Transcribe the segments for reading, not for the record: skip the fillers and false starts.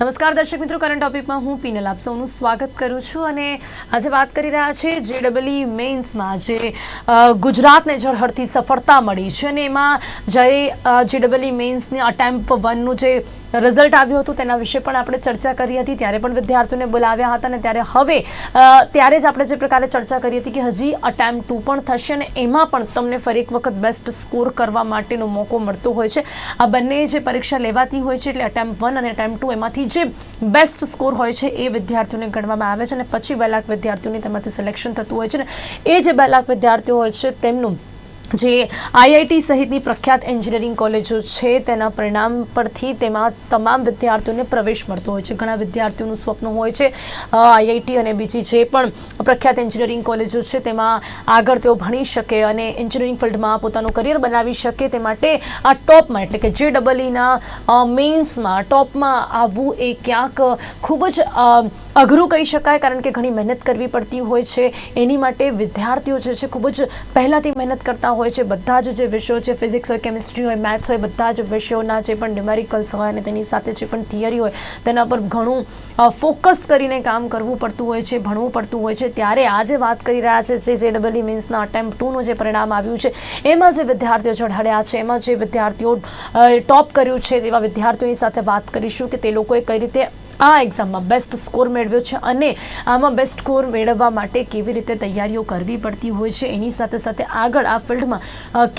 નમસ્કાર દર્શક મિત્રો, કરંટ ટોપિકમાં હું પીનલ આપ સૌનું સ્વાગત કરું છું અને આજે વાત કરી રહ્યા છે જેડબલઈ મેઇન્સમાં જે ગુજરાતને ઝળહળતી સફળતા મળી છે અને એમાં જ્યારે જેડબલઈ મેઇન્સની અટેમ્પ 1નું જે રિઝલ્ટ આવ્યું હતું તેના વિશે પણ આપણે ચર્ચા કરી હતી. ત્યારે પણ વિદ્યાર્થીઓને બોલાવ્યા હતા અને ત્યારે જ આપણે જે પ્રકારે ચર્ચા કરી હતી કે હજી અટેમ્પ 2 પણ થશે અને એમાં પણ તમને ફરી એક વખત બેસ્ટ સ્કોર કરવા માટેનો મોકો મળતો હોય છે. આ બંને જે પરીક્ષા લેવાતી હોય છે એટલે અટેમ્પ 1 અને અટેમ્પ 2 એમાંથી જે બેસ્ટ સ્કોર હોય છે એ વિદ્યાર્થીઓને ગણવામાં આવે છે અને પછી 2 લાખ વિદ્યાર્થીઓની તેમાંથી સિલેક્શન થતું હોય છે ને એ જે 2 લાખ વિદ્યાર્થીઓ હોય છે તેમનું જે આઈઆઈટી સહિતની પ્રખ્યાત એન્જિનિયરિંગ કોલેજો છે તેના પરિણામ પરથી તેમાં તમામ વિદ્યાર્થીઓને પ્રવેશ મળતો હોય છે. ઘણા વિદ્યાર્થીઓનું સ્વપ્ન હોય છે આઈઆઈટી અને બીજી જે પણ પ્રખ્યાત એન્જિનિયરિંગ કોલેજો છે તેમાં આગળ તેઓ ભણી શકે અને એન્જિનિયરિંગ ફિલ્ડમાં પોતાનું કરિયર બનાવી શકે. તે માટે આ ટોપમાં એટલે કે જેડબલઈના મેઇન્સમાં ટોપમાં આવવું એ ક્યાંક ખૂબ જ અઘરું કહી શકાય, કારણ કે ઘણી મહેનત કરવી પડતી હોય છે. એની માટે વિદ્યાર્થીઓ જે છે ખૂબ જ પહેલાંથી મહેનત કરતા હોય છે. બધા જ જે વિષયો છે, ફિઝિક્સ હોય, કેમિસ્ટ્રી હોય, મેથ્સ હોય, બધા જ વિષયોના જે પણ ન્યુમેરિકલ્સ હોય અને તેની સાથે જે પણ થિયરી હોય તેના પર ઘણું ફોકસ કરીને કામ કરવું પડતું હોય છે, ભણવું પડતું હોય છે. ત્યારે આજે વાત કરી રહ્યા છે જે જેડબલઈ મીન્સના અટેમ્પ 2નું જે પરિણામ આવ્યું છે એમાં જે વિદ્યાર્થીઓ ઝળહળ્યા છે, એમાં જે વિદ્યાર્થીઓ ટોપ કર્યું છે તેવા વિદ્યાર્થીઓની સાથે વાત કરીશું કે તે લોકોએ કઈ રીતે આ એક્ઝામમાં બેસ્ટ સ્કોર મેળવ્યો છે અને આમાં બેસ્ટ સ્કોર મેળવવા માટે કેવી રીતે તૈયારીઓ કરવી પડતી હોય છે. એની સાથે સાથે આગળ આ ફિલ્ડમાં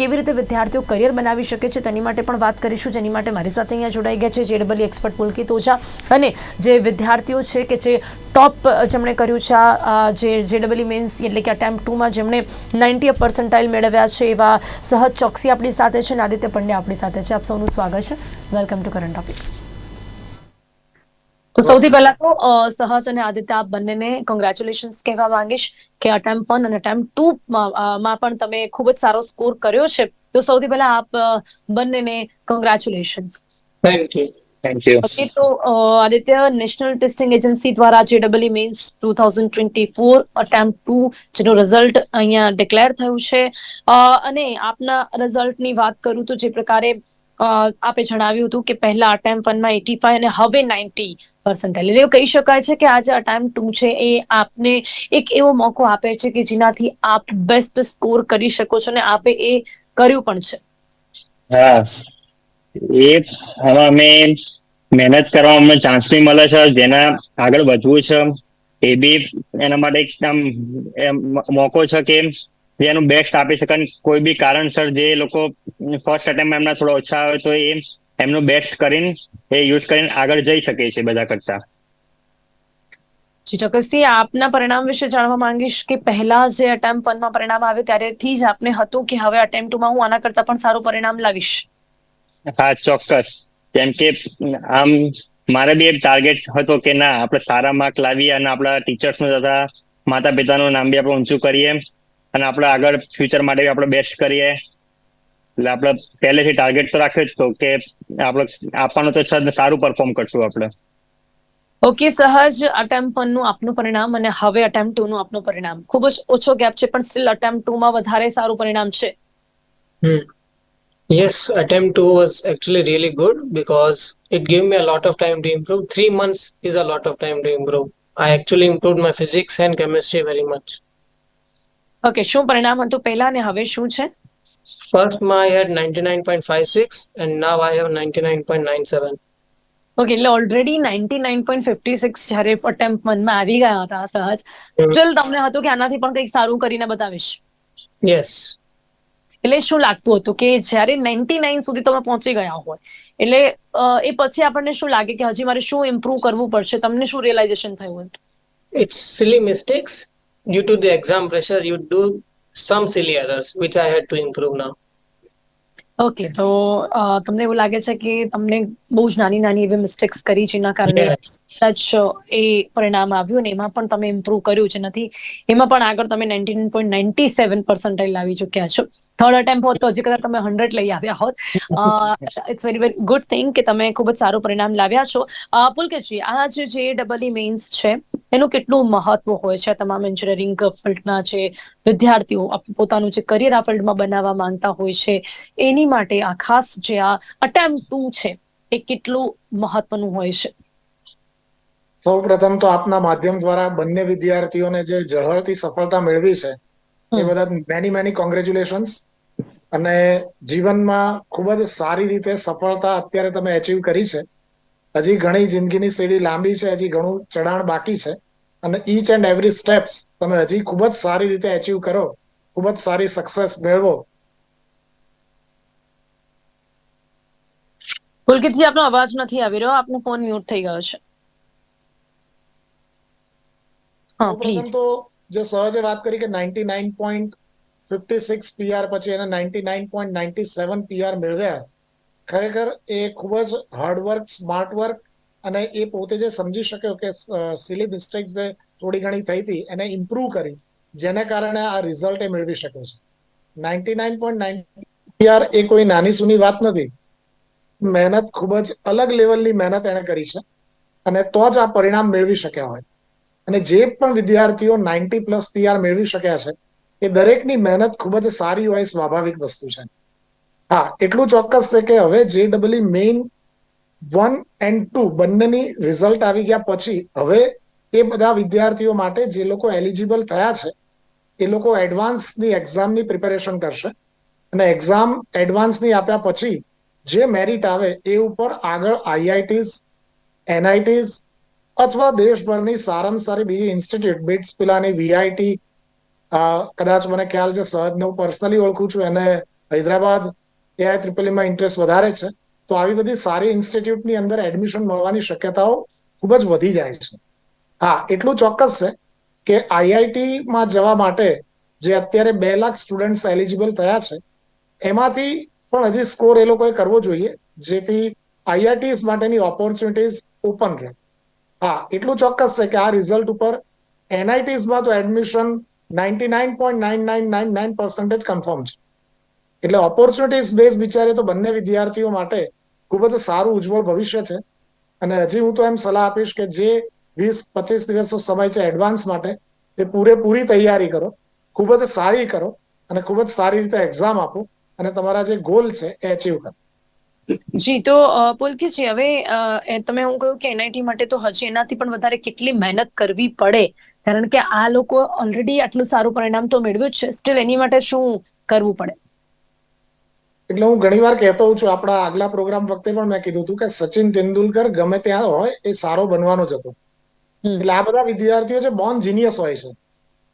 કેવી રીતે વિદ્યાર્થીઓ કરિયર બનાવી શકે છે તેની માટે પણ વાત કરીશું. જેની માટે મારી સાથે અહીંયા જોડાઈ ગયા છે જેડબલઈ એક્સપર્ટ પુલકિત ઓઝા અને જે વિદ્યાર્થીઓ છે કે જે ટોપ જેમણે કર્યું છે આ જે જેડબલઈ મેન્સ એટલે કે અટેમ્પ 2માં જેમણે 90 પર્સન્ટાઇલ મેળવ્યા છે એવા સહજ ચોકસી આપણી સાથે છે અને આદિત્ય પંડ્યા આપણી સાથે છે. આપ સૌનું સ્વાગત છે. Welcome to current topic. તો સૌથી પહેલા તો સહજ અને આદિત્ય આપ બંનેને કોંગ્રેચ્યુલેશન્સ કહેવા માંગીશ કે અટેમ્પ 1 અને અટેમ્પ 2 માં પણ તમે ખૂબ જ સારો સ્કોર કર્યો છે. તો સૌથી પહેલા આપ બંનેને congratulations. Thank you. Thank you. Okay, તો આદિત્ય, નેશનલ ટેસ્ટિંગ એજન્સી દ્વારા જેડબલઈ મેન્સ 2024 અટેમ્પ 2 જેનું રિઝલ્ટ અહીંયા ડિક્લેર થયું છે અને આપના રિઝલ્ટની વાત કરું તો જે પ્રકારે આપે જણાવ્યું હતું કે પહેલા અટેમ્પ 1માં 85 અને હવે 90%. એટલે એવું કહી શકાય છે કે આ જે અટેમ્પ 2 છે એ આપને એક એવો મોકો આપે છે કે જેનાથી આપ બેસ્ટ સ્કોર કરી શકો છો અને આપે એ કર્યું પણ છે. હા, એ હવે અમે મહેનત કરવા અમને ચાન્સ બી મળે છે, જેના આગળ વધવું છે એ બી એના માટે એક આમ મોકો છે કે જેનું બેસ્ટ આપી શકે. કોઈ બી કારણસર જે લોકો ફર્સ્ટ અટેમ્પ એમના થોડા ઓછા આવે તો એ એમનું બેસ્ટ કરીને એ યુઝ કરીને આગળ જઈ શકે છે બધા કરતા. જી ચોક્કસથી આપના પરિણામ વિશે જાણવા માંગીશ કે પહેલા જે અટેમ્પ 1માં પરિણામ આવ્યું ત્યારેથી જ આપને હતું કે હવે અટેમ્પ 2માં હું આના કરતા પણ સારું પરિણામ લાવીશ? હા, ચોક્કસ. કેમ કે આમ મારે બી એક ટાર્ગેટ હતો કે ના, આપણે સારા માર્ક લાવીએ અને આપણા ટીચર્સનું તથા માતા પિતાનું નામ બી આપણે ઊંચું કરીએ અને આપણે આગળ ફ્યુચર માટે બી આપણે બેસ્ટ કરીએ. એટલે આપણે પહેલેથી ટાર્ગેટ તો રાખ્યો જ તો કે આપણે આપવાનું તો છે, સારું પરફોર્મ કરશું આપણે. ઓકે સહજ, અટેમ્પ 1નું આપનું પરિણામ અને હવે અટેમ્પ 2નું આપનું પરિણામ ખૂબ જ ઓછો ગેપ છે પણ સ્ટીલ અટેમ્પ 2માં વધારે સારું પરિણામ છે. Yes, attempt 2 was actually really good because it gave me a lot of time to improve. 3 months is a lot of time to improve. I actually improved my physics and chemistry very much. Okay, શું પરિણામ હતું પહેલા અને હવે શું છે? First, I had 99.56 and now I have 99.97. Okay, એટલે already 99.56 જ્યારે અટેમ્પ 1માં આવી ગયા હતા સહજ, સ્ટીલ તમને હતું કે આનાથી પણ કંઈક સારું કરીને બતાવીશ? Yes. એટલે શું લાગતું હતું કે જ્યારે 99 સુધી તમે પહોંચી ગયા હોય એટલે એ પછી આપણને શું લાગે કે હજી મારે શું ઇમ્પ્રૂવ કરવું પડશે? તમને શું રિયલાઇઝેશન થયું? It's silly mistakes. Due to the exam pressure, you do some silly errors, which I had to improve now. Okay, તો તમને એવું લાગે છે કે તમને બહુ જ નાની નાની એવી મિસ્ટેક્સ કરી જેના કારણે Yes. એ પરિણામ આવ્યું ને એમાં પણ તમે ઇમ્પ્રૂવ કર્યું છે નથી? એમાં પણ આગળ તમે 99.97% લાવી ચૂક્યા છો. થર્ડ અટેમ્પ હોત તો હજી કદાચ તમે 100 લઈ આવ્યા હોત. It's very very good thing કે તમે ખૂબ જ સારું પરિણામ લાવ્યા છો. પુલકેતજી, આ જે જેડબલઈ મેઇન્સ છે એનું કેટલું મહત્વ હોય છે તમામ એન્જિનિયરિંગ ફિલ્ડના જે વિદ્યાર્થીઓ પોતાનું જે કરિયર આ ફિલ્ડમાં બનાવવા માંગતા હોય છે એની માટે આ ખાસ જે આ અટેમ્પ 2 છે એ કેટલું મહત્વનું હોય છે? સૌ પ્રથમ તો આપના માધ્યમ દ્વારા બંને વિદ્યાર્થીઓને જે ઝળહળતી સફળતા મેળવી છે એ હમ. બધા મેની કોંગ્રેચ્યુલેશન્સ. અને જીવનમાં ખૂબ જ સારી રીતે સફળતા અત્યારે તમે અચીવ કરી છે. હજી ઘણી જિંદગીની સીડી લાંબી છે, હજી ઘણું ચઢાણ બાકી છે. અને ઈચ એન્ડ એવરી સ્ટેપ્સ તમે હજી ખૂબ જ સારી રીતે અચીવ કરો, ખૂબ જ સારી સક્સેસ મેળવો. પુલકિતજી, આપનો અવાજ નથી આવી રહ્યો, આપનો ફોન મ્યુટ થઈ ગયો છે. હા, સૌપ્રથમ પ્લીઝ. તો જે સહજે વાત કરી કે 99.56 પીઆર પછી એને 99.97 પીઆર મેળવ્યા. ખરેખર એ ખૂબ જ હાર્ડવર્ક, સ્માર્ટ વર્ક, અને એ પોતે જે સમજી શક્યો કે સિલી મિસ્ટેક્સ જે થોડી ઘણી થઈ હતી એને ઇમ્પ્રૂવ કરી, જેને કારણે આ રિઝલ્ટ એ મેળવી શક્યો છે. 99.9 પીઆર એ કોઈ નાની સૂની વાત નથી. મહેનત ખૂબ જ અલગ લેવલની મહેનત એને કરી છે, અને તો જ આ પરિણામ મેળવી શક્યા હોય. અને જે પણ વિદ્યાર્થીઓ 90+ પીઆર મેળવી શક્યા છે એ દરેકની મહેનત ખૂબ જ સારી હોય, સ્વાભાવિક વસ્તુ છે. હા, એટલું ચોક્કસ છે કે હવે JEE મેઇન 1 and 2 બંનેની રિઝલ્ટ આવી ગયા પછી હવે એ બધા વિદ્યાર્થીઓ માટે જે લોકો એલિજિબલ થયા છે એ લોકો એડવાન્સની એક્ઝામની પ્રિપેરેશન કરશે. અને એક્ઝામ એડવાન્સની આપ્યા પછી જે મેરિટ આવે એ ઉપર આગળ IITs, NITs અથવા દેશભરની સારામાં સારી બીજી ઇન્સ્ટિટ્યૂટ, બિટ્સ પિલાની VIT, કદાચ મને ખ્યાલ છે સહજને હું પર્સનલી ઓળખું છું, એને હૈદરાબાદ AIEEE ઇન્ટરેસ્ટ વધારે છે. તો આવી બધી સારી ઇન્સ્ટિટ્યૂટની અંદર એડમિશન મળવાની શક્યતાઓ ખૂબ જ વધી જાય છે. હા, એટલું ચોક્કસ છે કે IITમાં જવા માટે જે અત્યારે 2 લાખ સ્ટુડન્ટ્સ એલિજિબલ થયા છે એમાંથી પણ હજી સ્કોર એ લોકોએ કરવો જોઈએ, જેથી IITs માટેની ઓપોર્ચ્યુનિટીઝ ઓપન રહે. હા, એટલું ચોક્કસ છે કે આ રિઝલ્ટ ઉપર NITsમાં તો એડમિશન 99.9999% કન્ફર્મ છે. એટલે ઓપોર્ચ્યુનિટીઝ બેઝ વિચારે તો બંને વિદ્યાર્થીઓ માટે ખૂબ જ સારું ઉજ્જવળ ભવિષ્ય છે. અને હજી હું તો એમ સલાહ આપીશ કે જે 20-25 દિવસનો સમય છે એડવાન્સ માટે, એ પૂરેપૂરી તૈયારી કરો, ખૂબ જ સારી કરો, અને ખૂબ જ સારી રીતે એક્ઝામ આપો, અને તમારા જે ગોલ છે એ અચીવ કરો. જી, તો પુલકિતજી, હવે તમે હું કહ્યું કે NIT માટે તો હજી એનાથી પણ વધારે કેટલી મહેનત કરવી પડે, કારણ કે આ લોકો ઓલરેડી આટલું સારું પરિણામ તો મેળવ્યું જ છે, સ્ટીલ એની માટે શું કરવું પડે? એટલે હું ઘણીવાર કહેતો હોઉં છું, આપણા આગલા પ્રોગ્રામ વખતે પણ મેં કીધું હતું કે સચિન તેંડુલકર ગમે ત્યાં હોય એ સારો બનવાનો જ હતો. એટલે આ બધા વિદ્યાર્થીઓ જે બોર્ન જીનિયસ હોય છે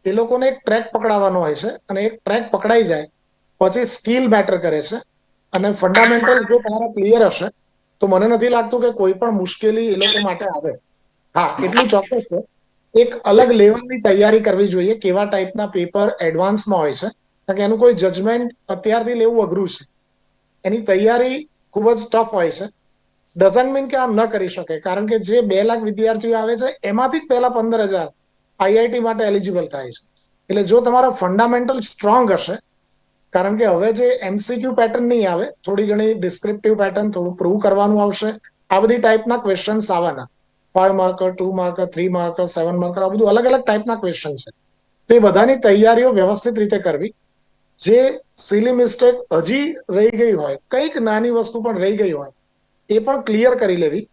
એ લોકોને એક ટ્રેક પકડાવવાનો હોય છે, અને એક ટ્રેક પકડાઈ જાય પછી સ્કિલ મેટર કરે છે. અને ફંડામેન્ટલ જો તમારા ક્લિયર હશે તો મને નથી લાગતું કે કોઈ પણ મુશ્કેલી એ લોકો માટે આવે. હા, એટલું ચોક્કસ છે એક અલગ લેવલની તૈયારી કરવી જોઈએ. કેવા ટાઈપના પેપર એડવાન્સમાં હોય છે, કારણ કે એનું કોઈ જજમેન્ટ અત્યારથી લેવું અઘરું છે. એની તૈયારી ખૂબ જ ટફ હોય છે. ડઝન્ટ મીન કે આમ ન કરી શકે, કારણ કે જે 2 લાખ વિદ્યાર્થીઓ આવે છે એમાંથી જ પહેલા 15,000 IIT માટે એલિજિબલ થાય છે. એટલે જો તમારા ફંડામેન્ટલ સ્ટ્રોંગ હશે, કારણ કે હવે જે MCQ પેટર્ન નહીં આવે, થોડી ઘણી ડિસ્ક્રિપ્ટિવ પેટર્ન, થોડું પ્રૂવ કરવાનું આવશે. આ બધી ટાઈપના ક્વેશ્ચન્સ આવવાના, 5 માર્કર, 2 માર્કર, 3 માર્કર, 7 માર્કર, આ બધું અલગ અલગ ટાઈપના ક્વેશ્ચન છે. તો એ બધાની તૈયારીઓ વ્યવસ્થિત રીતે કરવી. જે સિલી મિસ્ટેક હજી રહી ગઈ હોય, કંઈક નાની વસ્તુ પણ રહી ગઈ હોય, એ પણ ક્લિયર કરી લેવી,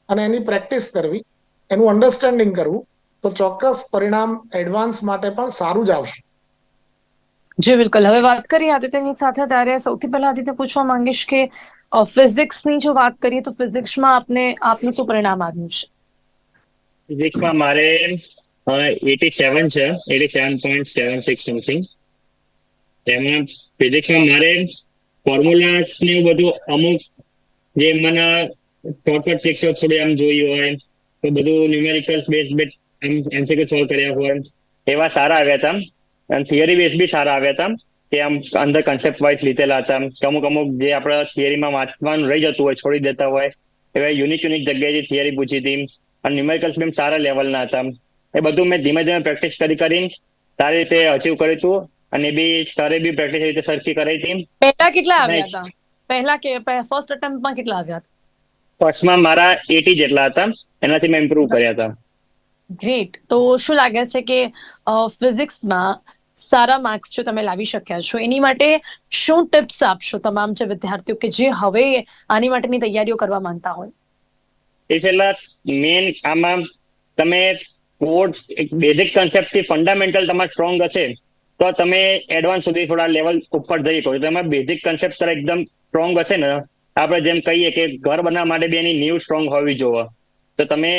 અને એની પ્રેક્ટિસ કરવી, એનું અન્ડરસ્ટેન્ડિંગ કરવું, તો ચોક્કસ પરિણામ એડવાન્સ માટે પણ સારું જ આવશે. જી બિલકુલ. હવે વાત કરીએ આદિત્યની સાથે, ત્યારે સૌથી પહેલા આદિત્ય પૂછવા માંગીશ કે ફિઝિક્સની જો વાત કરીએ તો ફિઝિક્સમાં આપનું શું પરિણામ આવ્યું છે? ફિઝિક્સમાં મારે 87 છે, 87.76 સમથિંગ. એમાં ફિઝિક્સમાં મારે ફોર્મ્યુલાસ ને એવું બધું અમુક જે મને શોર્ટકટ ટ્રિક્સ થોડી આમ જોઈ હોય તો બધું ન્યુમેરિકલ્સ બેઝ MCQ સોલ્વ કર્યા હોય એવા સારા આવ્યા હતા. અને થિયરી બેઝ બી સારા આવ્યા હતા, કે આમ અંદર કન્સેપ્ટ વાઇઝ લીધેલા હતા. અમુક જે આપણે થિયરીમાં વાંચવાનું રહી જતું હોય, છોડી દેતા હોય, એવા યુનિક જગ્યાએથી થિયરી પૂછી હતી. અને ન્યુમેરિકલ્સ બી સારા લેવલના હતા. એ બધું મેં ધીમે ધીમે પ્રેક્ટિસ કરીને સારી રીતે અચીવ કર્યું હતું. અને બી સરે બી પ્રેક્ટિસ રીતે સરખી કરાઈ હતી. પહેલા કેટલા આવ્યા હતા? ફર્સ્ટ અટેમ્પ્ટમાં કેટલા આવ્યા હતા? ફર્સ્ટમાં મારા 80 જેટલા હતા, એનાથી મેં ઇમ્પ્રુવ કર્યા હતા. ગ્રેટ. તો શું લાગે છે કે ફિઝિક્સમાં સારા માર્ક્સ જો તમે લાવી શક્યા છો, એની માટે શું ટિપ્સ આપશો તમામ જે વિદ્યાર્થીઓ કે જે હવે આની માટેની તૈયારીઓ કરવા માંગતા હોય? એ પહેલા મેન આમાં તમે કોડ બેઝિક કન્સેપ્ટ થી ફંડામેન્ટલ તમારે સ્ટ્રોંગ હશે તો તમે એડવાન્સ સુધી થોડા લેવલ ઉપર જઈ શકો. તમારા બેઝિક કન્સેપ્ટ એકદમ સ્ટ્રોંગ હશે ને, આપણે જેમ કહીએ કે ઘર બનાવવા માટે બી એની નીવ સ્ટ્રોંગ હોવી જોઈએ, તો તમે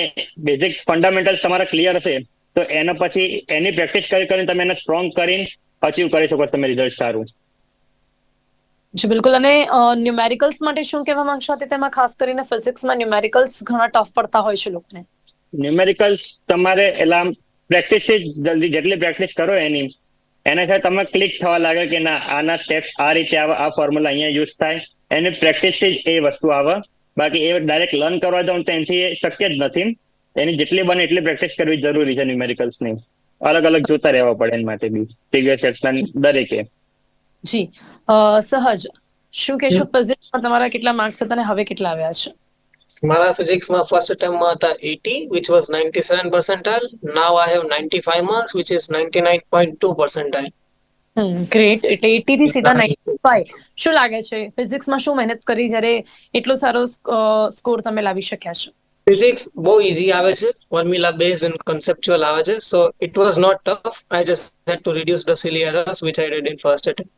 બેઝિક ફંડામેન્ટલ્સ તમારા ક્લિયર હશે તો એના પછી એની પ્રેક્ટિસ કરીને તમે એને સ્ટ્રોંગ કરીને અચીવ કરી શકો છો તમે રિઝલ્ટ સારું. જી બિલકુલ. અને ન્યુમેરિકલ્સ માટે શું કહેવા માંગશો? તેમાં ખાસ કરીને ફિઝિક્સમાં ન્યુમેરિકલ્સ ઘણા ટફ પડતા હોય છે લોકોને. ન્યુમેરિકલ્સ તમારે એટલે પ્રેક્ટિસ જલ્દી જેટલી પ્રેક્ટિસ કરો એના સાથે તમને ક્લિક થવા લાગે કે ના આના સ્ટેપ્સ આ રીતે આવે, આ ફોર્મ્યુલા અહીંયા યુઝ થાય, એની પ્રેક્ટિસ થી જ એ વસ્તુ આવે. બાકી એ ડાયરેક્ટ લર્ન કરવા જાઉં તો એનાથી શક્ય જ નથી. એની જેટલી બને એટલી પ્રેક્ટિસ કરવી જરૂરી છે. ન્યુમેરિકલ્સ ની અલગ અલગ જોતા રહેવા પડે એના માટે બી પ્રીવિયસ સેક્શન દરેકે. જી સહજ, શું કહેશો ફિઝિક્સમાં તમારા કેટલા માર્ક્સ હતા અને હવે કેટલા આવ્યા છે? મારા ફિઝિક્સમાં ફર્સ્ટ અટેમ્પ્ટમાં હતા 80, which was 97 percentile. Now I have 95 marks, which is 99.2 percentile. Great. એટલે 80 થી સીધા 95. શું લાગે છે ફિઝિક્સમાં શું મહેનત કરી જ્યારે એટલો સારો સ્કોર તમે લાવી શક્યા છો? ફિઝિક્સ બહુ ઇઝી આવે છે, ફોર્મ્યુલા બેઝડ એન્ડ કન્સેપ્ચ્યુઅલ આવે છે, so it was not tough. I just had to reduce the silly errors which I did in first attempt.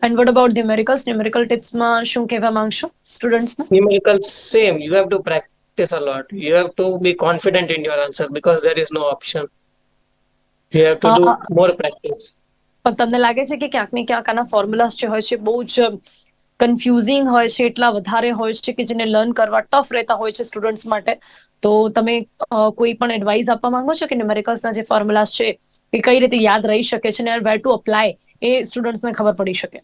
And what about numericals? Numerical ટિપ્સમાં શું કહેવા માંગશો સ્ટુડન્ટ્સને? Numericals, same. You have to practice a lot. You have to be confident in your answer because there is no option. You have to do more practice. પણ તમને લાગે છે કે ક્યાંક ને ક્યાંક આના ફોર્મ્યુલાસ જે હોય છે બહુ જ કન્ફ્યુઝિંગ હોય છે, એટલા વધારે હોય છે કે જેને લર્ન કરવા ટફ રહેતા હોય છે સ્ટુડન્ટ્સ માટે, તો તમે કોઈ પણ એડવાઇસ આપવા માંગો છો કે ન્યુમેરિકલ્સના જે ફોર્મ્યુલાસ છે એ કઈ રીતે યાદ રહી શકે છે અને વેર ટુ અપ્લાય એ સ્ટુડન્ટ્સને ખબર પડી શકે?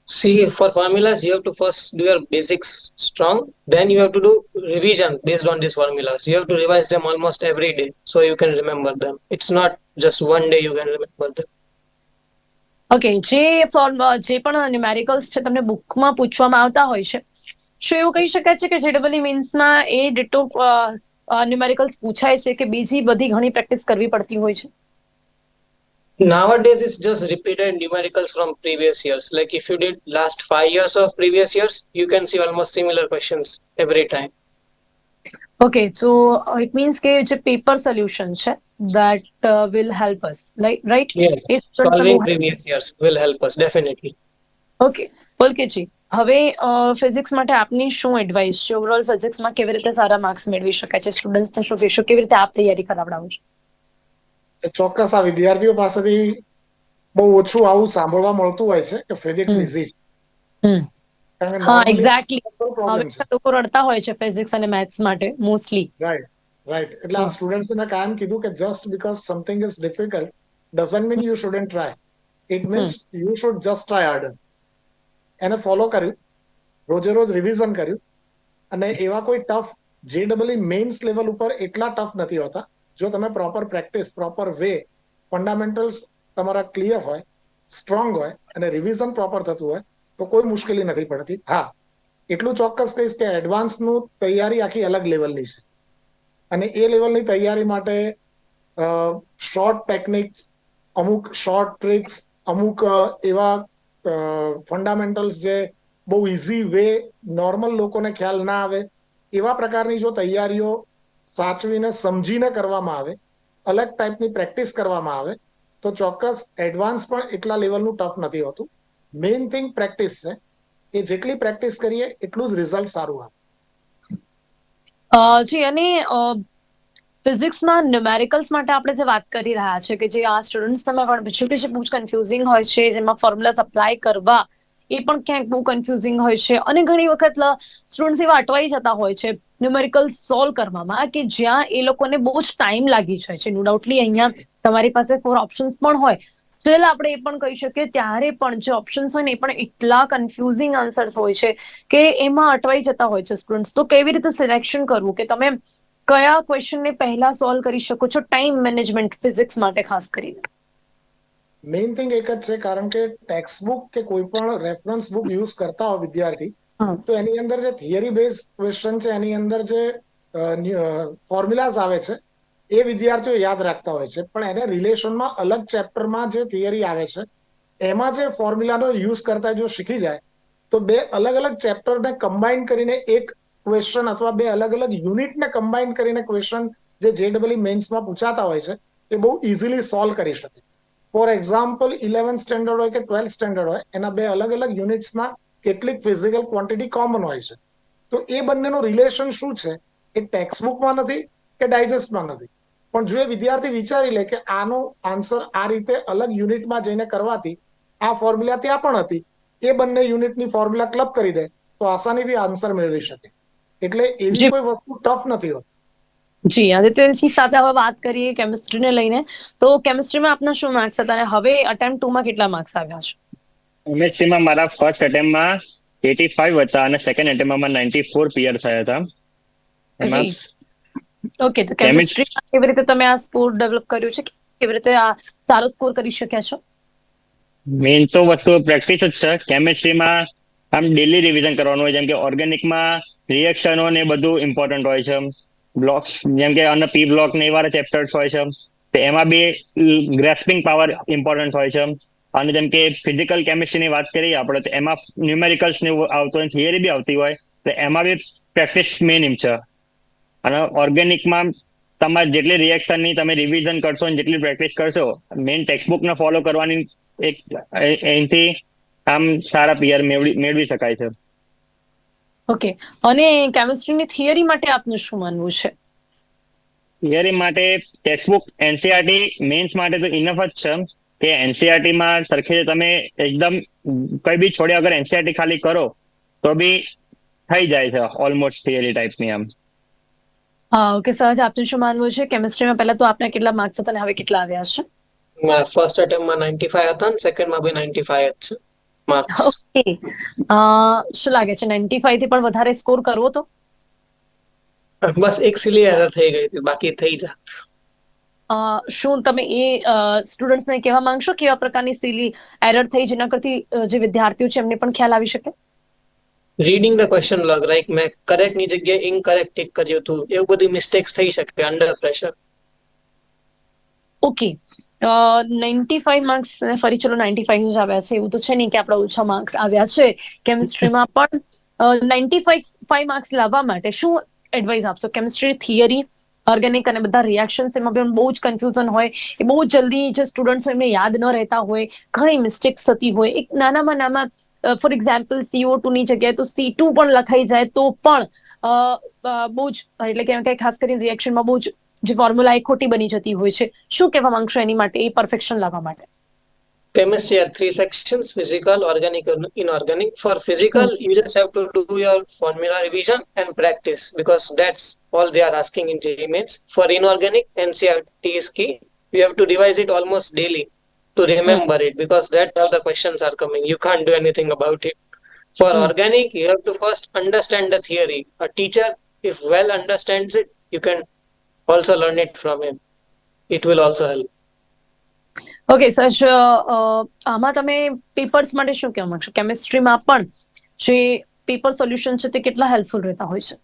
See, for formulas, you have to first do your basics strong. Then you have to do revision based on these formulas. You have to revise them almost every day so you can remember them. It's not just one day you can remember them. Okay. જે પણ numericals છે તમને બુકમાં પૂછવામાં આવતા હોય છે, શું એવું કહી શકાય છે કે જેડબલઈ મેન્સમાં એ ડિટો ન્યુમેરિકલ્સ પૂછાય છે કે બીજી બધી ઘણી પ્રેક્ટિસ કરવી પડતી હોય છે? Nowadays, it's just repeated numericals from previous years. Like if you did last 5 years of previous years, you can see almost similar questions every time. Okay. So it means કે જે પેપર સોલ્યુશન છે that will help us, right? Yes, solving previous years will help us definitely. Okay. Pulketji, હવે physics માટે આપની શું advice છે? Overall ફિઝિક્સમાં કેવી રીતે સારા માર્ક્સ મેળવી શકાય છે? સ્ટુડન્ટ્સને શું કહેશો? કેવી રીતે આપ તૈયારી કરાવડાવો છો? ચોક્કસ આ વિદ્યાર્થીઓ પાસેથી બહુ ઓછું આવું સાંભળવા મળતું હોય છે કે ફિઝિક્સ ઇઝી છે. કારણ કે હા, normally એક્ઝેક્ટલી. problem છે. લોકો રડતા હોય છે ફિઝિક્સ અને મેથ્સ માટે મોસ્ટલી. રાઈટ. એટલે આ સ્ટુડન્ટ્સને કાયમ કીધું કે just because something is difficult doesn't mean you shouldn't try. It means you should just try harder. એને ફોલો કર્યું, રોજે રોજ રિવિઝન કર્યું, અને એવા કોઈ ટફ જેડબલઈ મેઇન્સ લેવલ ઉપર એટલા ટફ નથી હોતા. જો તમે proper practice, proper way, fundamentals તમારા ક્લિયર હોય, સ્ટ્રોંગ હોય અને રિવિઝન પ્રોપર થતું હોય તો કોઈ મુશ્કેલી નથી પડતી. હા, એટલું ચોક્કસ કહીશ કે એડવાન્સનું તૈયારી આખી અલગ લેવલની છે અને એ લેવલની તૈયારી માટે શોર્ટ ટેકનિક્સ, અમુક શોર્ટ ટ્રિક્સ, અમુક એવા ફંડામેન્ટલ્સ જે બહુ ઇઝી વે નોર્મલ લોકોને ખ્યાલ ના આવે એવા પ્રકારની જો તૈયારીઓ સાચવીને સમજીને કરવામાં આવે, અલગ ટાઈપની પ્રેક્ટિસ કરવામાં આવે તો ચોક્કસ એડવાન્સ પણ એટલા લેવલનું ટફ નથી હોતું. મેઇન થિંગ પ્રેક્ટિસ છે. એ જેટલી પ્રેક્ટિસ કરીએ એટલું જ રિઝલ્ટ સારું આવે. જી. અને ફિઝિક્સમાં ન્યુમેરિકલ્સ માટે આપણે જે વાત કરી રહ્યા છે કે જે આ સ્ટુડન્ટ્સ તમે પણ પૂછ્યું કે જે બહુ કન્ફ્યુઝિંગ હોય છે, જેમાં ફોર્મ્યુલાસ અપ્લાય કરવા એ પણ ક્યાંક બહુ કન્ફ્યુઝિંગ હોય છે અને ઘણી વખત સ્ટુડન્ટ્સ એવા અટવાઈ જતા હોય છે ન્યુમેરિકલ્સ સોલ્વ કરવામાં કે જ્યાં એ લોકોને બહુ જ ટાઈમ લાગી જાય છે. નો ડાઉટલી અહીંયા તમારી પાસે 4 ઓપ્શન્સ પણ હોય, સ્ટીલ આપણે એ પણ કહી શકીએ ત્યારે પણ જે ઓપ્શન્સ હોય ને એ પણ એટલા કન્ફ્યુઝિંગ આન્સર્સ હોય છે કે એમાં અટવાઈ જતા હોય છે સ્ટુડન્ટ્સ. તો કેવી રીતે સિલેક્શન કરવું કે તમે કયા ક્વેશ્ચનને પહેલા સોલ્વ કરી શકો છો? ટાઈમ મેનેજમેન્ટ ફિઝિક્સ માટે ખાસ કરીને મેઇન થિંગ એક જ છે, કારણ કે ટેક્સ્ટ બુક કે કોઈ પણ રેફરન્સ બુક યુઝ કરતા હોય વિદ્યાર્થી તો એની અંદર જે થિયરી બેઝ ક્વેશ્ચન છે, એની અંદર જે ફોર્મ્યુલાઝ આવે છે એ વિદ્યાર્થીઓ યાદ રાખતા હોય છે, પણ એને રિલેશનમાં અલગ ચેપ્ટરમાં જે થિયરી આવે છે એમાં જે ફોર્મ્યુલાનો યુઝ કરતા જો શીખી જાય તો બે અલગ અલગ ચેપ્ટરને કમ્બાઈન કરીને એક ક્વેશ્ચન અથવા બે અલગ અલગ યુનિટને કમ્બાઈન કરીને ક્વેશ્ચન જે JEE મેઇન્સમાં પૂછાતા હોય છે એ બહુ ઇઝીલી સોલ્વ કરી શકે. ફોર એક્ઝામ્પલ 11th સ્ટેન્ડર્ડ હોય કે 12th સ્ટેન્ડર્ડ હોય, એના બે અલગ અલગ યુનિટ્સમાં કેટલીક ફિઝિકલ ક્વોન્ટિટી કોમન હોય છે. તો એ બંનેનું રિલેશન શું છે એ ટેક્સ્ટબુકમાં નથી કે ડાયજેસ્ટમાં નથી, પણ જો એ વિદ્યાર્થી વિચારી લે કે આનો આન્સર આ રીતે અલગ યુનિટમાં જઈને કરવાથી આ ફોર્મ્યુલા ત્યાં પણ હતી, એ બંને યુનિટની ફોર્મ્યુલા ક્લબ કરી દે તો આસાનીથી આન્સર મેળવી શકે. એટલે એવી જી. કોઈ વસ્તુ ટફ નથી હોતી. જી આદિત્યજી સાથે હવે વાત કરીએ કેમિસ્ટ્રીને લઈને, તો કેમિસ્ટ્રીમાં આપના શું માર્ક્સ હતા અને હવે અટેમ્પ્ટ 2 માં કેટલા માર્ક્સ આવ્યા છે? કેમિસ્ટ્રીમાં મારા ફર્સ્ટ અટેમ્પમાં 85 હતા અને સેકન્ડ અટેમ્પમાં 94 ક્લિયર થયા હતા. એમાં ઓકે, તો કેમિસ્ટ કેમિસ્ટ્રીમાં કેવી રીતે તમે આ સ્કોર ડેવલપ કર્યું છે, કેવી રીતે આ સારો સ્કોર કરી શક્યા છો? મેઇન તો વસ્તુ પ્રેક્ટિસ જ છે. કેમિસ્ટ્રીમાં આમ ડેલી રિવિઝન કરવાનું હોય, જેમ કે ઓર્ગેનિકમાં રિએક્શનો ને બધું ઇમ્પોર્ટન્ટ હોય છે. બ્લોક્સ જેમ કે અને પી બ્લોક ને એવા ચેપ્ટર્સ હોય છે, તો એમાં બી ગ્રેસ્પિંગ પાવર ઇમ્પોર્ટન્ટ હોય છે. અને જેમ કે ફિઝિકલ કેમિસ્ટ્રીની વાત કરીએ આપણે, તો એમાં ન્યુમેરિકલ્સ ને એવું આવતું હોય, થિયરી બી આવતી હોય, તો એમાં બી પ્રેક્ટિસ મેઇન છે. અને ઓર્ગેનિકમાં તમારે જેટલી રિએક્શનની તમે રિવિઝન કરશો અને જેટલી પ્રેક્ટિસ કરશો, મેઇન ટેક્સ્ટબુકને ફોલો કરવાની એક એનાથી આમ સારા પીઆર મેળવી શકાય છે. ઓકે, અને કેમિસ્ટ્રીની થિયરી માટે આપનું શું માનવું છે? થિયરી માટે ટેક્સ્ટબુક એનસીઆરટી મેઇન્સ માટે તો ઇનફ જ છે કે એનસીઆરટીમાં સરખી રીતે તમે એકદમ કઈ બી છોડ્યા વગર એનસીઆરટી ખાલી કરો તો બી થઈ જાય છે ઓલમોસ્ટ થિયરી ટાઈપની આમ. ઓકે સહજ, આપનું શું માનવું છે કેમિસ્ટ્રીમાં? પહેલા તો આપના કેટલા માર્ક્સ હતા અને હવે કેટલા આવ્યા છે? ફર્સ્ટ અટેમ્પમાં 95 હતા અને સેકન્ડમાં બી 95 જ છે માર્ક્સ. ઓકે, શું લાગે છે 95 થી પણ વધારે સ્કોર કરવો તો? બસ એક સિલી એરર થઈ ગઈ હતી, બાકી થઈ જાત. શું તમે એ સ્ટુડન્ટ્સને કહેવા માંગશો કેવા પ્રકારની સિલી એરર થઈ જેના કરતી જે વિદ્યાર્થીઓ છે એમને પણ ખ્યાલ આવી શકે? રીડિંગ ધ ક્વેશ્ચન લગ, રાઈટ, મેં કરેક્ટ ની જગ્યાએ ઇનકરેક્ટ ટિક કર્યું હતું, એવું બધી મિસ્ટેક્સ થઈ શકે અંડર પ્રેશર. ઓકે, 95 માર્ક્સ ફરી ચલો 95 જ આવ્યા છે, એવું તો છે નહીં કે આપણા ઓછા માર્ક્સ આવ્યા છે કેમિસ્ટ્રીમાં, પણ 95 માર્ક્સ લાવવા માટે શું એડવાઇસ આપશો? કેમિસ્ટ્રી થિયરી, ઓર્ગેનિક અને બધા રિએક્શન્સ એમાં પણ બહુ જ કન્ફ્યુઝન હોય, એ બહુ જલ્દી જે સ્ટુડન્ટ્સ એમને યાદ ન રહેતા હોય, ઘણી મિસ્ટેક્સ થતી હોય, એક નાના ફોર એક્ઝામ્પલ CO2 ની જગ્યાએ તો C2 પણ લખાઈ જાય તો પણ બહુ જ એટલે કે ખાસ કરીને રિએક્શનમાં બહુ જ જે ફોર્મ્યુલા એ ખોટી બની જતી હોય છે. શું કહેવા માંગશો એની માટે, એ પરફેક્શન લાવવા માટે? Chemistry had 3 sections: physical, organic, and inorganic. For physical, you just have to do your formula revision and practice because that's all they are asking in JEE Mains. For inorganic, NCERT is key. You have to revise it almost daily to remember it because that's how the questions are coming. You can't do anything about it. For organic, you have to first understand the theory. A teacher, if well understands it, you can also learn it from him. It will also help. Okay such, આમાં તમે papers માટે શું કહેવા માંગશો? કેમિસ્ટ્રીમાં પણ જે paper solution છે તે કેટલા હેલ્પફુલ રહેતા હોય છે?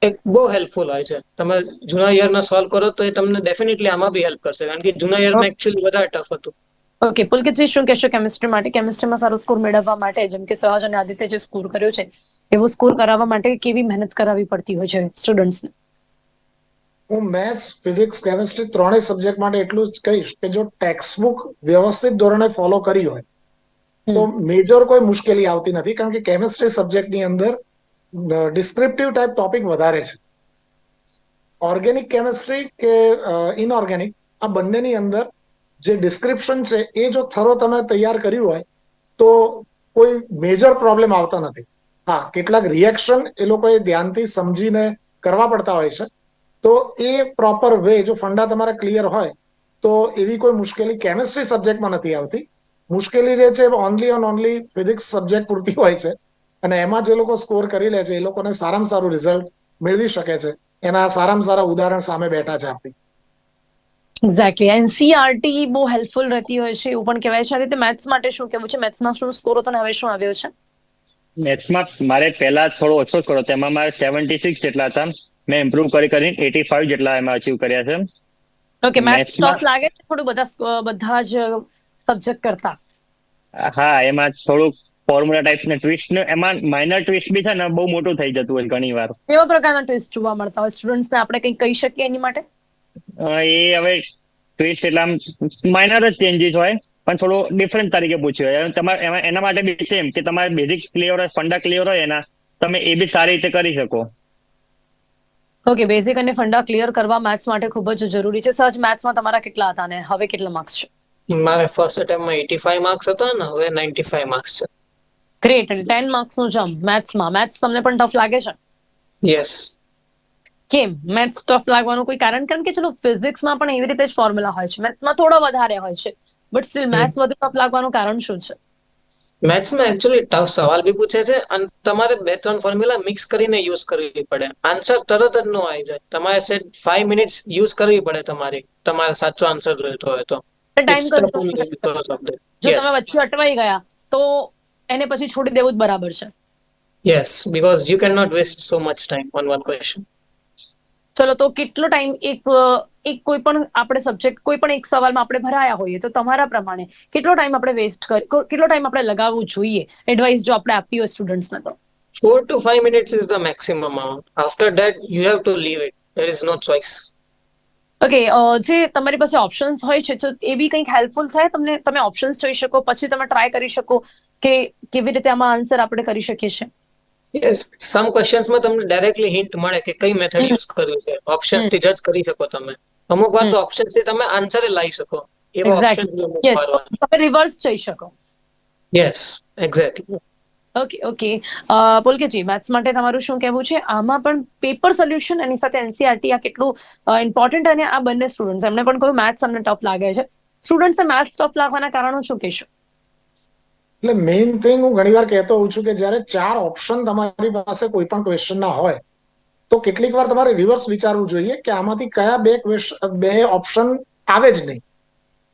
એક બહુ હેલ્પફુલ હોય છે. તમે જૂના યરના સોલ્વ કરો તો એ તમને ડેફિનેટલી આમાં બી હેલ્પ કરશે, કારણ કે જૂના યરમાં એકચ્યુઅલી વધારે ટફ હતું. ઓકે, પુલકિતજી શું કહેશો કેમિસ્ટ્રી માટે? કેમિસ્ટ્રીમાં સારો સ્કોર મેળવવા માટે, જેમ કે સહજ અને આદિત્ય જે સ્કોર કર્યો છે એવો સ્કોર કરાવવા માટે કેવી મહેનત કરાવવી પડતી હોય છે સ્ટુડન્ટ્સને? હું મેથ્સ, ફિઝિક્સ, કેમિસ્ટ્રી ત્રણેય સબ્જેક્ટ માટે એટલું જ કહીશ કે જો ટેક્સ્ટબુક વ્યવસ્થિત ધોરણે ફોલો કરી હોય તો મેજર કોઈ મુશ્કેલી આવતી નથી, કારણ કે કેમિસ્ટ્રી સબ્જેક્ટની અંદર ડિસ્ક્રિપ્ટિવ ટાઈપ ટોપિક વધારે છે. ઓર્ગેનિક કેમિસ્ટ્રી કે ઇનઓર્ગેનિક, આ બંનેની અંદર જે ડિસ્ક્રિપ્શન છે એ જો થરો તમે તૈયાર કર્યું હોય તો કોઈ મેજર પ્રોબ્લેમ આવતા નથી. હા, કેટલાક રિએક્શન એ લોકોએ ધ્યાનથી સમજીને કરવા પડતા હોય છે, તો એ પ્રોપર વે જો ફંડા તમારા ક્લિયર હોય તો એવી કોઈ મુશ્કેલી કેમિસ્ટ્રી સબ્જેક્ટમાં નથી આવતી. મુશ્કેલી જે છે ઓનલી ફિઝિક્સ સબ્જેક્ટ પૂરતી હોય છે, અને એમાં જે લોકો સ્કોર કરી લે છે એ લોકોને સારામાં સારું રિઝલ્ટ મેળવી શકે છે. એના સારામાં સારા ઉદાહરણ સામે બેઠા છે આપણી. એક્ઝેક્ટલી, એનસીઆરટી બહુ હેલ્પફુલ રહેતી હોય છે એવું પણ કહેવાય છે. આ રીતે મેથ્સ માટે શું કહેવું છે? મેથ્સમાં શું સ્કોર હતો અને હવે શું આવ્યો છે? મેથ્સમાં મારે પહેલા થોડો ઓછો સ્કોર હતો, એમાં મારે 76 જેટલા હતા. મેં ઇમ્પ્રુવ કરીને 85 જેટલા એમાં અચીવ કર્યા છે. ઓકે, મેથ્સ મેથ્સમાં ટફ લાગે છે થોડું બધા જ સબ્જેક્ટ કરતા? હા, એમાં થોડુંક ફોર્મ્યુલા ટાઈપ્સ ને ટ્વિસ્ટ ને એમાં માઇનર ટ્વિસ્ટ બી છે ને બહુ મોટું થઈ જતું હોય ઘણી વાર. કેવા પ્રકારના ટ્વિસ્ટ જોવા મળતા હોય સ્ટુડન્ટ્સને આપણે કંઈ કહી શકીએ એની માટે? એ હવે ટ્વિસ્ટ એટલે આમ માઇનર જ ચેન્જીસ હોય પણ થોડું ડિફરન્ટ તરીકે પૂછ્યું હોય. તમારે એના માટે બી સેમ કે તમારે બેઝિક્સ ક્લિયર હોય, ફંડા ક્લિયર હોય એના, તમે એ બી સારી રીતે કરી શકો. ઓકે, બેઝિક અને ફંડા ક્લિયર કરવા મેથ્સ માટે ખૂબ જ જરૂરી છે. સહજ, મેથ્સમાં તમારા કેટલા હતા અને હવે કેટલા માર્ક્સ છે? મારે ફર્સ્ટ અટેમ્પમાં 85 માર્ક્સ હતા ને હવે 95 માર્ક્સ છે. ગ્રેટ. એટલે 10 માર્ક્સનું જમ્પ મેથ્સમાં. મેથ્સ તમને પણ ટફ લાગે છે? યસ. કેમ મેથ્સ ટફ લાગવાનું કોઈ કારણ? કારણ કે ચલો ફિઝિક્સમાં પણ એવી રીતે જ ફોર્મ્યુલા હોય છે, મેથ્સમાં થોડો વધારે હોય છે, બટ સ્ટીલ મેથ્સ વધુ ટફ લાગવાનું કારણ શું છે? મેથ્સમાં એકચ્યુઅલી ટફ સવાલ બી પૂછે છે અને તમારે 2-3 ફોર્મ્યુલા મિક્સ કરીને યુઝ કરવી પડે. આન્સર તરત જ નો આવી જાય. તમારે સેટ 5 મિનિટ્સ યુઝ કરવી પડે તમારે સાચો આન્સર જોઈતો હોય તો. Time It's tough consume only because of that. જો Yes. તમે વચ્ચે અટવાઈ ગયા તો એને પછી છોડી દેવું જ બરાબર છે. Yes, because you cannot waste so much time on one question. ચલો તો કેટલો ટાઈમ એક કોઈ પણ આપણે સબ્જેક્ટ કોઈ પણ એક સવાલમાં આપણે ભરાયા હોઈએ તો તમારા પ્રમાણે કેટલો ટાઈમ આપણે કેટલો ટાઈમ આપણે લગાવવું જોઈએ? એડવાઇસ જો આપણે આપવી હોય સ્ટુડન્ટ્સને તો 4 to 5 minutes is the maximum amount. After that, you have to leave it. There is no choice. Okay, જે તમારી પાસે ઓપ્શન્સ હોય છે તો એ બી કંઈક હેલ્પફુલ થાય તમને? તમે ઓપ્શન્સ જોઈ શકો, પછી તમે ટ્રાય કરી શકો કે કેવી રીતે આમાં આન્સર આપણે કરી શકીએ છીએ. Yes, some questions માં તમને ડાયરેક્ટલી હિન્ટ મળે કે કઈ મેથડ યુઝ કરવી છે. ઓપ્શન્સ થી જજ કરી શકો તમે. અમુક વાર તો ઓપ્શન્સ થી તમે આન્સર લાવી શકો. એવા ઓપ્શન્સ યસ, તમે રિવર્સ જઈ શકો. Yes, exactly. ઓકે. પુલકેજી, મેથ્સ માટે તમારું શું કહેવું છે? આમાં પણ પેપર સોલ્યુશન એની સાથે એનસીઆરટી આ કેટલું ઇમ્પોર્ટન્ટ? અને આ બંને સ્ટુડન્ટ્સ એમને પણ કહ્યું મેથ્સ અમને ટફ લાગે છે. સ્ટુડન્ટ્સને મેથ્સ ટફ લાગવાના કારણો શું કહેશો? એટલે મેઇન થિંગ હું ઘણીવાર કહેતો હોઉં છું કે જ્યારે 4 ઓપ્શન તમારી પાસે કોઈ પણ ક્વેશ્ચનના હોય તો કેટલીક વાર તમારે રિવર્સ વિચારવું જોઈએ કે આમાંથી કયા બે ઓપ્શન આવે જ નહીં,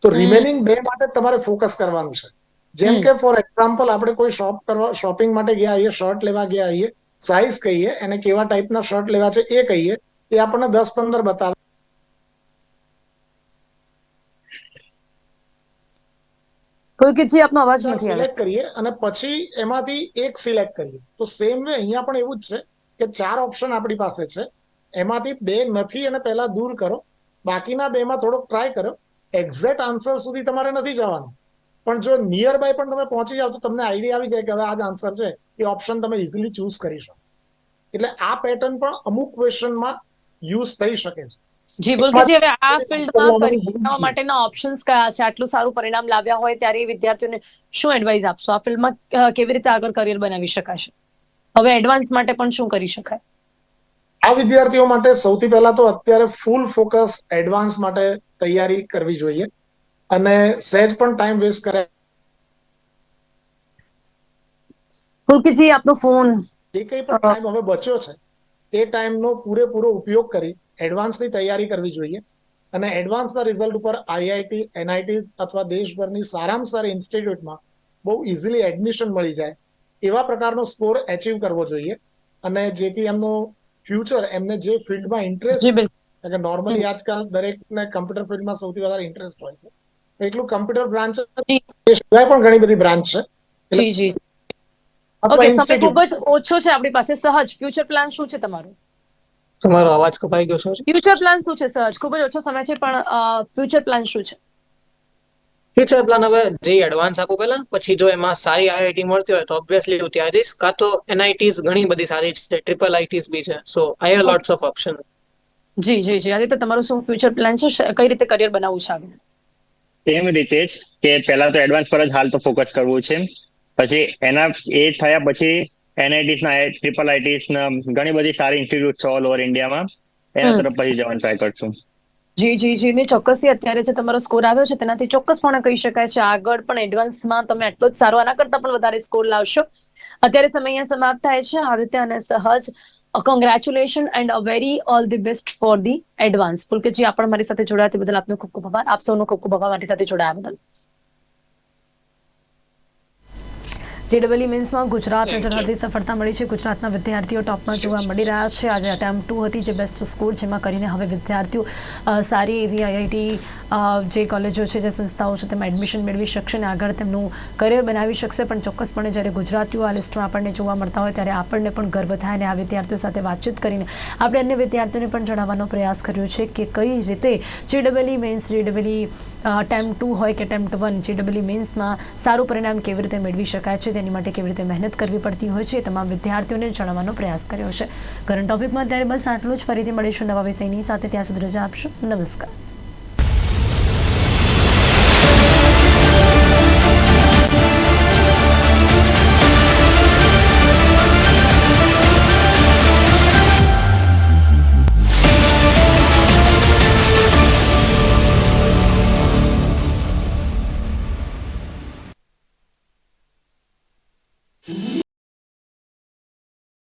તો રિમેનિંગ 2 માટે તમારે ફોકસ કરવાનું છે. જેમ કે ફોર એક્ઝામ્પલ આપણે કોઈ શોપિંગ માટે ગયા હોઈએ, શર્ટ લેવા ગયા હોઈએ, સાઇઝ કહીએ અને કેવા ટાઈપના શર્ટ લેવા છે એ કહીએ, એ આપણને 10-15 બતાવે. પુલકેતજી, આપનો અવાજ નથી આવ્યો. સિલેક્ટ કરીએ અને પછી એમાંથી એક સિલેક્ટ કરીએ. તો સેમ વે અહીંયા પણ એવું જ છે કે 4 ઓપ્શન આપણી પાસે છે, એમાંથી 2 નથી અને પહેલા દૂર કરો, બાકીના 2માં થોડોક ટ્રાય કરો. એક્ઝેક્ટ આન્સર સુધી તમારે નથી જવાનું, પણ જો નિયર બાય પણ તમે પહોંચી જાવ તો તમને આઈડિયા આવી જાય કે હવે આ જ આન્સર છે, એ ઓપ્શન તમે ઇઝીલી ચૂઝ કરી શકો. એટલે આ પેટર્ન પણ અમુક ક્વેશ્ચનમાં યુઝ થઈ શકે છે. જી પુલકેતજી, હવે આ ફિલ્ડમાં કરિયર માટેના ઓપ્શન્સ કયા છે? આટલું સારું પરિણામ લાવ્યા હોય ત્યારે એ વિદ્યાર્થીઓને શું એડવાઇસ આપશો? આ ફિલ્ડમાં કેવી રીતે આગળ કરિયર બનાવી શકાશે? હવે એડવાન્સ માટે પણ શું કરી શકાય? આ વિદ્યાર્થીઓ માટે સૌથી પહેલા તો અત્યારે ફૂલ ફોકસ એડવાન્સ માટે તૈયારી કરવી જોઈએ અને સહેજ પણ ટાઈમ વેસ્ટ કરે. પુલકેતજી, આપનો ફોન જે કંઈ પણ ટાઈમ હવે બચ્યો છે એ ટાઈમનો પૂરેપૂરો ઉપયોગ કરી એડવાન્સની તૈયારી કરવી જોઈએ અને એડવાન્સના રિઝલ્ટ ઉપર આઈઆઈટી, એનઆઈટીઝ અથવા દેશભરની સારામાં સારી ઇન્સ્ટિટ્યૂટમાં બહુ ઇઝીલી એડમિશન મળી જાય એવા પ્રકારનો સ્કોર એચીવ કરવો જોઈએ અને જેથી એમનો ફ્યુચર, એમને જે ફિલ્ડમાં ઇન્ટરેસ્ટ, કે નોર્મલી આજકાલ દરેકને કમ્પ્યુટર ફિલ્ડમાં સૌથી વધારે ઇન્ટરેસ્ટ હોય છે, એટલું કમ્પ્યુટર બ્રાન્ચ સિવાય પણ ઘણી બધી બ્રાન્ચ છે. ઓકે, સમય ખૂબ જ ઓછો છે આપણી પાસે. સહજ, ફ્યુચર પ્લાન શું છે તમારું? તમારો અવાજ કપાઈ ગયો છે. ફ્યુચર પ્લાન શું છે સહજ? ખૂબ જ ઓછો સમય છે પણ ફ્યુચર પ્લાન શું છે? ફ્યુચર પ્લાન હવે જે એડવાન્સ આપું પહેલા, પછી જો એમાં સારી આઈઆઈટી મળતી હોય તો ઓબ્વિયસલી હું ત્યાં જઈશ, કાં તો એનઆઈટીઝ ઘણી બધી સારી છે, ટ્રિપલ આઈટીઝ બી છે. So I have lots of options. જી. આદિત્ય, તમારું શું ફ્યુચર પ્લાન છે? કઈ રીતે કરિયર બનાવવું છે આગળ? સેમ રીતે જ કે પહેલા તો એડવાન્સ પર જ હાલ તો ફોકસ કરવું છે, પછી એના એ થયા પછી એનઆઈટીસ ના, ટ્રિપલ આઈટીસ ના ઘણી બધી સારી ઇન્સ્ટિટ્યૂટ છે ઓલ ઓવર ઇન્ડિયામાં, એના તરફ પછી જવાનું ટ્રાય કરશું. જી ને ચોક્કસથી અત્યારે જે તમારો સ્કોર આવ્યો છે તેનાથી ચોક્કસપણે કહી શકાય છે આગળ પણ એડવાન્સમાં તમે એટલો જ સારો, આના કરતા પણ વધારે સ્કોર લાવશો. અત્યારે સમય અહીંયા સમાપ્ત થાય છે. આદિત્ય અને Sahaj, congratulation and a very all the best for the advance. Pulketji, આપ પણ મારી સાથે જોડાયા તે બદલ આપનો ખૂબ ખૂબ આભાર. આપ સૌનો ખૂબ ખૂબ આભાર મારી સાથે જોડાયા બદલ. જેડબલઈ મેન્સમાં ગુજરાતને ઝળહળતી સફળતા મળી છે. ગુજરાતના વિદ્યાર્થીઓ ટોપમાં જોવા મળી રહ્યા છે. આજે અટેમ્પ્ટ 2 હતી જે બેસ્ટ સ્કોર, જેમાં કરીને હવે વિદ્યાર્થીઓ સારી એવી આઈઆઈટી જે કોલેજો છે, જે સંસ્થાઓ છે, તેમાં એડમિશન મેળવી શકશે અને આગળ તેમનું કરિયર બનાવી શકશે. પણ ચોક્કસપણે જ્યારે ગુજરાતીઓ આ લિસ્ટમાં આપણને જોવા મળતા હોય ત્યારે આપણને પણ ગર્વ થાય અને આ વિદ્યાર્થીઓ સાથે વાતચીત કરીને આપણે અન્ય વિદ્યાર્થીઓને પણ જણાવવાનો પ્રયાસ કર્યો છે કે કઈ રીતે જેડબલઈ મેન્સ, જેડબલઈ અટેમ્પ્ટ 2 હોય કે અટેમ્પ્ટ 1, જેડબલઈ મેન્સમાં સારું પરિણામ કેવી રીતે મેળવી શકાય છે, તેની માટે કેવી રીતે મહેનત કરવી પડતી હોય છે, એ તમામ વિદ્યાર્થીઓને જણાવવાનો પ્રયાસ કર્યો છે. કરંટ ટોપિકમાં અત્યારે બસ આટલું જ. ફરીથી મળીશું નવા વિષયની સાથે. ત્યાં સુધી રજા આપશો. નમસ્કાર.